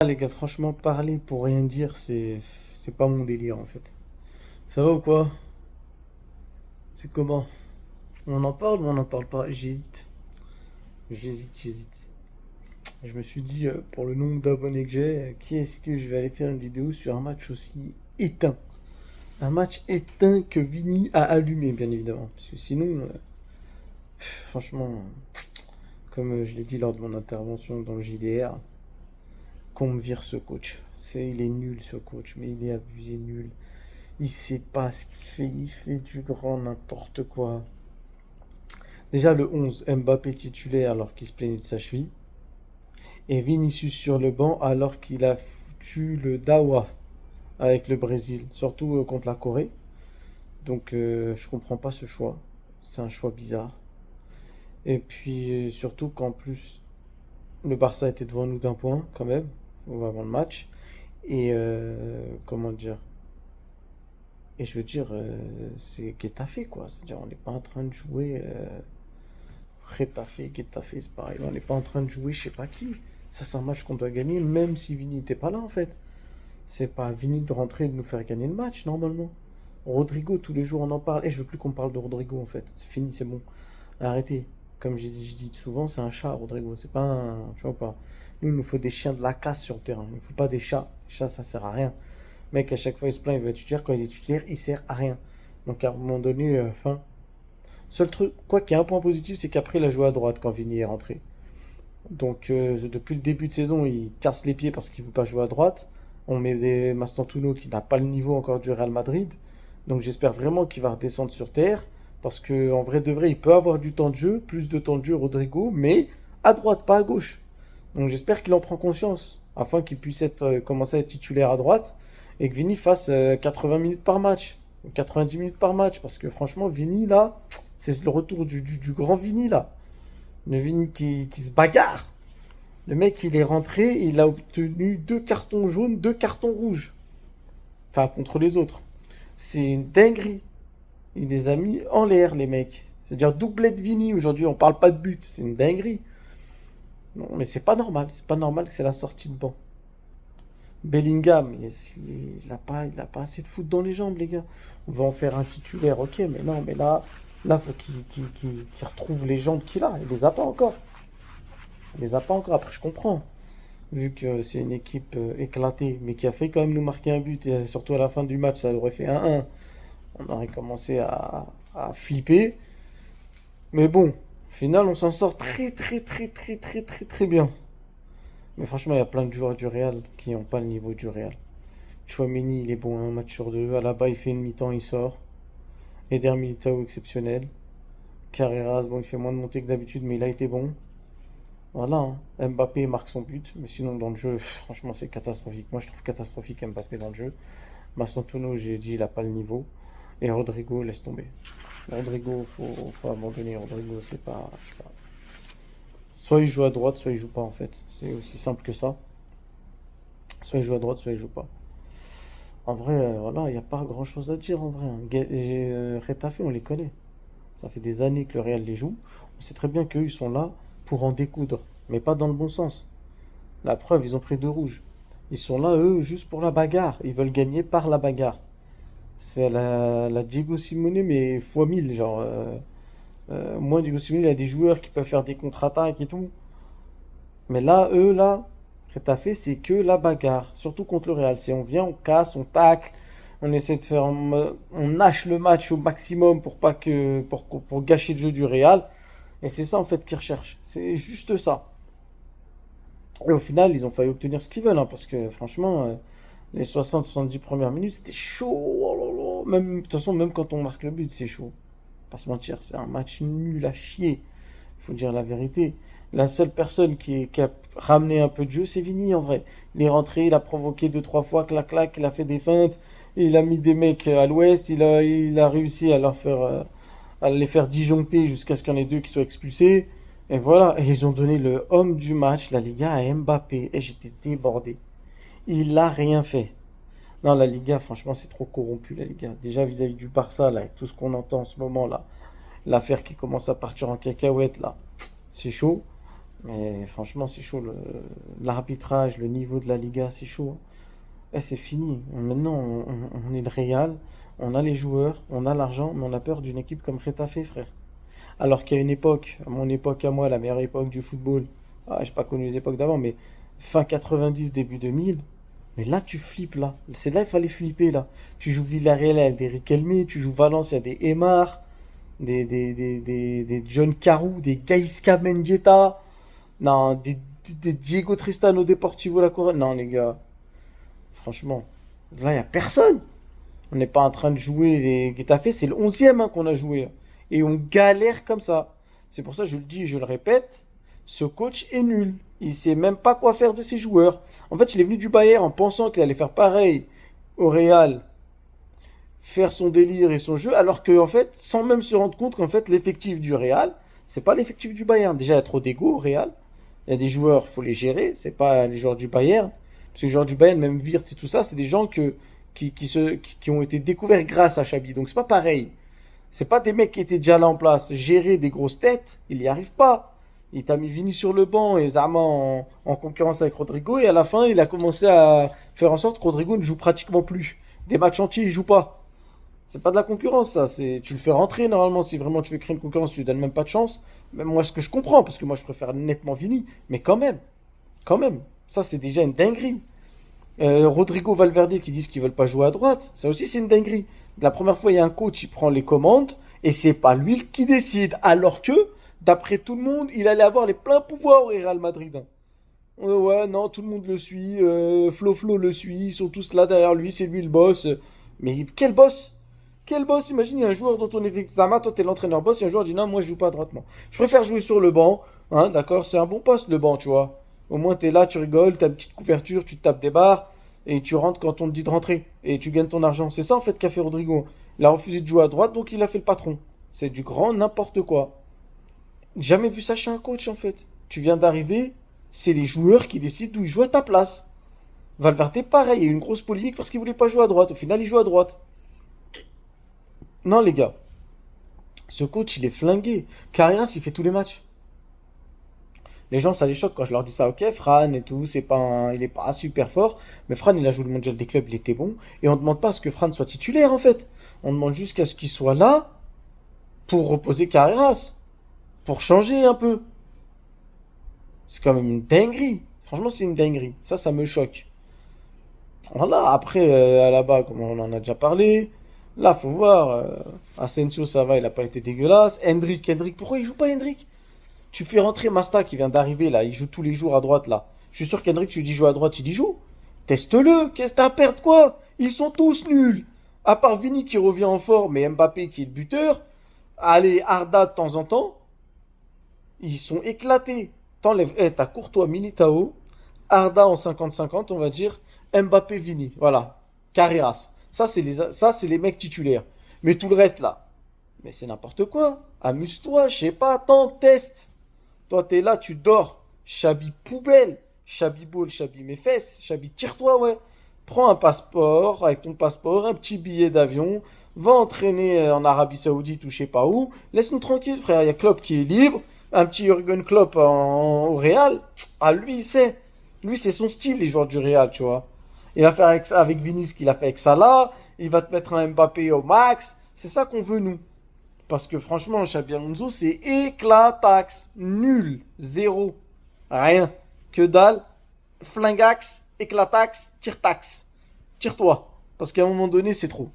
Ah, les gars, franchement, parler pour rien dire, c'est pas mon délire en fait. Ça va ou quoi? C'est comment? On en parle ou on n'en parle pas? J'hésite. Je me suis dit, pour le nombre d'abonnés que j'ai, qui est-ce que je vais aller faire une vidéo sur un match aussi éteint? Un match éteint que Vini a allumé, bien évidemment. Parce que sinon, franchement, comme je l'ai dit lors de mon intervention dans le JDR, qu'on me vire ce coach. Il est nul ce coach, mais il est abusé nul. Il sait pas ce qu'il fait, il fait du grand n'importe quoi. Déjà le 11, Mbappé titulaire alors qu'il se plaignait de sa cheville. Et Vinicius sur le banc alors qu'il a foutu le dawa avec le Brésil, surtout contre la Corée. Donc je comprends pas ce choix. C'est un choix bizarre. Et puis surtout qu'en plus le Barça était devant nous d'un point quand même avant le match. Et comment dire? Et je veux dire, c'est Getafe quoi. C'est-à-dire on n'est pas en train de jouer Getafe, c'est pareil. On n'est pas en train de jouer je sais pas qui. Ça, c'est un match qu'on doit gagner, même si Vini n'était pas là, en fait. C'est pas à Vini de rentrer et de nous faire gagner le match, normalement. Rodrigo, tous les jours, on en parle. Et je veux plus qu'on parle de Rodrigo, en fait. C'est fini, c'est bon. Arrêtez. Comme je dis souvent, c'est un chat, Rodrigo. C'est pas un. Tu vois pas. Nous, il nous faut des chiens de la casse sur le terrain. Il ne faut pas des chats. Les chats, ça sert à rien. Le mec, à chaque fois, il se plaint, il veut être titulaire. Quand il est titulaire, il sert à rien. Donc, à un moment donné, enfin. Seul truc, quoi qu'il y ait un point positif, c'est qu'après, il a joué à droite quand Vini est rentré. Donc depuis le début de saison, il casse les pieds parce qu'il ne veut pas jouer à droite. On met des Mastantuono qui n'a pas le niveau encore du Real Madrid. Donc j'espère vraiment qu'il va redescendre sur terre. Parce que en vrai de vrai, il peut avoir du temps de jeu, plus de temps de jeu Rodrigo, mais à droite, pas à gauche. Donc j'espère qu'il en prend conscience, afin qu'il puisse commencer à être titulaire à droite et que Vini fasse 80 minutes par match, ou 90 minutes par match. Parce que franchement, Vini là, c'est le retour du grand Vini là. Le Vini qui se bagarre. Le mec, il est rentré, il a obtenu deux cartons jaunes, deux cartons rouges. Enfin, contre les autres. C'est une dinguerie. Il les a mis en l'air, les mecs. C'est-à-dire doublette Vini. Aujourd'hui, on parle pas de but. C'est une dinguerie. Non, mais c'est pas normal. C'est pas normal que c'est la sortie de banc. Bellingham, il a pas assez de foot dans les jambes, les gars. On va en faire un titulaire, ok, mais non, mais là, faut qu'il retrouve les jambes qu'il a. Il les a pas encore. Il les a pas encore. Après, je comprends. Vu que c'est une équipe éclatée, mais qui a fait quand même nous marquer un but, et surtout à la fin du match, ça aurait fait 1-1. On aurait commencé à flipper. Mais bon, au final, on s'en sort très bien. Mais franchement, il y a plein de joueurs du Real qui n'ont pas le niveau du Real. Chouameni, il est bon un match sur deux. Alaba, il fait une mi-temps, il sort. Eder Militao, exceptionnel. Carreras, bon, il fait moins de montées que d'habitude, mais il a été bon. Voilà, hein. Mbappé marque son but, mais sinon dans le jeu, franchement, c'est catastrophique. Moi, je trouve catastrophique Mbappé dans le jeu. Mastantuono, j'ai dit, il a pas le niveau. Et Rodrigo, laisse tomber. Rodrigo, faut abandonner. Rodrigo, c'est pas, je sais pas. Soit il joue à droite, soit il joue pas, en fait. C'est aussi simple que ça. Soit il joue à droite, soit il joue pas. En vrai, voilà, il n'y a pas grand-chose à dire, en vrai, hein. Retafe, on les connaît. Ça fait des années que le Real les joue. On sait très bien qu'eux, ils sont là pour en découdre, mais pas dans le bon sens. La preuve, ils ont pris deux rouges. Ils sont là, eux, juste pour la bagarre. Ils veulent gagner par la bagarre. C'est la Diego Simeone, mais fois 1000. Genre, moi, Diego Simeone, il a des joueurs qui peuvent faire des contre-attaques et tout. Mais là, eux, là, Retafe, c'est que la bagarre. Surtout contre le Real. C'est on vient, on casse, on tacle. On essaie de faire. On nâche le match au maximum pour pas que, pour gâcher le jeu du Real. Et c'est ça, en fait, qu'ils recherchent. C'est juste ça. Et au final, ils ont failli obtenir ce qu'ils veulent, hein, parce que franchement, les 60-70 premières minutes, c'était chaud. Oh là là. Même, de toute façon, même quand on marque le but, c'est chaud. Pas se mentir, c'est un match nul à chier. Il faut dire la vérité. La seule personne qui a ramené un peu de jeu, c'est Vini en vrai. Il est rentré, il a provoqué deux, trois fois, clac, clac, il a fait des feintes, il a mis des mecs à l'ouest, il a réussi à leur faire, à les faire disjoncter jusqu'à ce qu'il y en ait deux qui soient expulsés. Et voilà, et ils ont donné le homme du match, la Liga, à Mbappé. Et j'étais débordé. Il a rien fait. Non, la Liga, franchement, c'est trop corrompu, la Liga. Déjà vis-à-vis du Barça, là, avec tout ce qu'on entend en ce moment, là, l'affaire qui commence à partir en cacahuète, là, c'est chaud. Mais franchement, c'est chaud. L'arbitrage, le niveau de la Liga, c'est chaud. Eh, c'est fini. Maintenant, on est le Real, on a les joueurs, on a l'argent, mais on a peur d'une équipe comme Retafe, frère. Alors qu'à une époque, à mon époque à moi, la meilleure époque du football, ah, j'ai pas connu les époques d'avant, mais fin 90, début 2000, mais là tu flippes là. C'est là il fallait flipper là. Tu joues Villarreal avec des Riquelme, tu joues Valence, il y a des Aymar, des John Carew, des Gaisca Mendieta, non, des Diego Tristano Deportivo La Corogne. Non les gars, franchement, là il y a personne. On n'est pas en train de jouer les Getafe, c'est le 11e qu'on a joué. Et on galère comme ça. C'est pour ça que je le dis et je le répète, ce coach est nul. Il sait même pas quoi faire de ses joueurs. En fait, il est venu du Bayern en pensant qu'il allait faire pareil au Real, faire son délire et son jeu, alors que en fait, sans même se rendre compte qu'en fait, l'effectif du Real, c'est pas l'effectif du Bayern. Déjà, il y a trop d'ego au Real. Il y a des joueurs, il faut les gérer. C'est pas les joueurs du Bayern. Parce que les joueurs du Bayern, même Wirtz et tout ça, c'est des gens qui ont été découverts grâce à Xabi. Donc c'est pas pareil. C'est pas des mecs qui étaient déjà là en place. Gérer des grosses têtes, il n'y arrive pas. Il t'a mis Vini sur le banc et Zama en concurrence avec Rodrigo. Et à la fin, il a commencé à faire en sorte que Rodrigo ne joue pratiquement plus. Des matchs entiers, il joue pas. C'est pas de la concurrence, ça. Tu le fais rentrer normalement. Si vraiment tu veux créer une concurrence, tu lui donnes même pas de chance. Même moi, ce que je comprends, parce que moi, je préfère nettement Vini. Mais quand même. Ça, c'est déjà une dinguerie. Rodrigo Valverde qui disent qu'ils veulent pas jouer à droite, ça aussi c'est une dinguerie. La première fois, il y a un coach, il prend les commandes et c'est pas lui qui décide. Alors que, d'après tout le monde, il allait avoir les pleins pouvoirs au Real Madrid, hein. Ouais, non, tout le monde le suit, Flo le suit, ils sont tous là derrière lui, c'est lui le boss. Mais quel boss? Quel boss? Imagine, il y a un joueur dont on est Zama, toi t'es l'entraîneur boss, et un joueur dit non, moi je joue pas à droite, moi. Je préfère jouer sur le banc, hein, d'accord, c'est un bon poste le banc, tu vois. Au moins t'es là, tu rigoles, t'as une petite couverture, tu te tapes des barres, et tu rentres quand on te dit de rentrer, et tu gagnes ton argent. C'est ça en fait qu'a fait Rodrigo. Il a refusé de jouer à droite, donc il a fait le patron. C'est du grand n'importe quoi. Jamais vu ça chez un coach en fait. Tu viens d'arriver, c'est les joueurs qui décident d'où ils jouent à ta place. Valverde, pareil, il y a eu une grosse polémique parce qu'il voulait pas jouer à droite. Au final, il joue à droite. Non, les gars, ce coach, il est flingué. Carreras, il fait tous les matchs. Les gens, ça les choque quand je leur dis ça. Ok, Fran et tout, il est pas super fort. Mais Fran, il a joué le mondial des clubs, il était bon. Et on demande pas à ce que Fran soit titulaire, en fait. On demande juste qu'à ce qu'il soit là pour reposer Carreras. Pour changer un peu. C'est quand même une dinguerie. Franchement, c'est une dinguerie. Ça me choque. Voilà, après, là-bas, comme on en a déjà parlé, là, faut voir. Asensio, ça va, il a pas été dégueulasse. Hendrik, pourquoi il joue pas Hendrik? Tu fais rentrer Masta qui vient d'arriver, là, il joue tous les jours à droite, là. Je suis sûr qu'Hendrik, tu lui dis joue à droite, il y joue. Teste-le, qu'est-ce que t'as à perdre, quoi? Ils sont tous nuls. À part Vini qui revient en forme et Mbappé qui est le buteur. Allez, Arda de temps en temps. Ils sont éclatés. T'enlèves, t'as Courtois, Militao, Arda en 50-50, on va dire, Mbappé, Vini. Voilà. Carreras. Ça, c'est les mecs titulaires. Mais tout le reste, là. Mais c'est n'importe quoi. Amuse-toi, je sais pas, attends, teste. Toi, t'es là, tu dors. Chabi poubelle. Chabi ball, Chabi mes fesses. Chabi tire-toi, ouais. Prends un passeport, avec ton passeport, un petit billet d'avion. Va entraîner en Arabie Saoudite ou je sais pas où. Laisse-nous tranquille, frère. Il y a Klopp qui est libre. Un petit Jürgen Klopp au Real. Ah, lui, il sait. Lui, c'est son style, les joueurs du Real, tu vois. Il va faire avec Vinis ce qu'il a fait avec Salah. Il va te mettre un Mbappé au max. C'est ça qu'on veut, nous. Parce que franchement, Xabi Alonso, c'est éclatax. Nul. Zéro. Rien. Que dalle. Flingax. Éclatax. Tire-tax. Tire-toi. Parce qu'à un moment donné, c'est trop.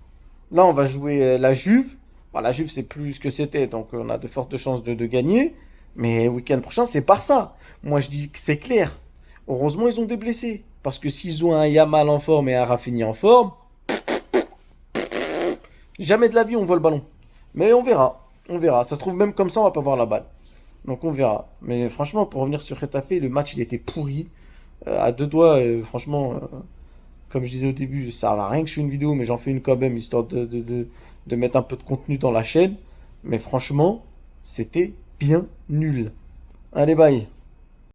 Là, on va jouer la Juve. Bon, la Juve, c'est plus ce que c'était. Donc, on a de fortes chances de gagner. Mais week-end prochain, c'est Barça. Moi, je dis que c'est clair. Heureusement, ils ont des blessés. Parce que s'ils ont un Yamal en forme et un Rafinha en forme, jamais de la vie on voit le ballon. Mais on verra. On verra. Ça se trouve même comme ça, on va pas voir la balle. Donc on verra. Mais franchement, pour revenir sur Retafe, le match il était pourri. À deux doigts, franchement, comme je disais au début, ça va rien que je fais une vidéo, mais j'en fais une quand même, histoire de mettre un peu de contenu dans la chaîne. Mais franchement, c'était bien nul. Allez, bye.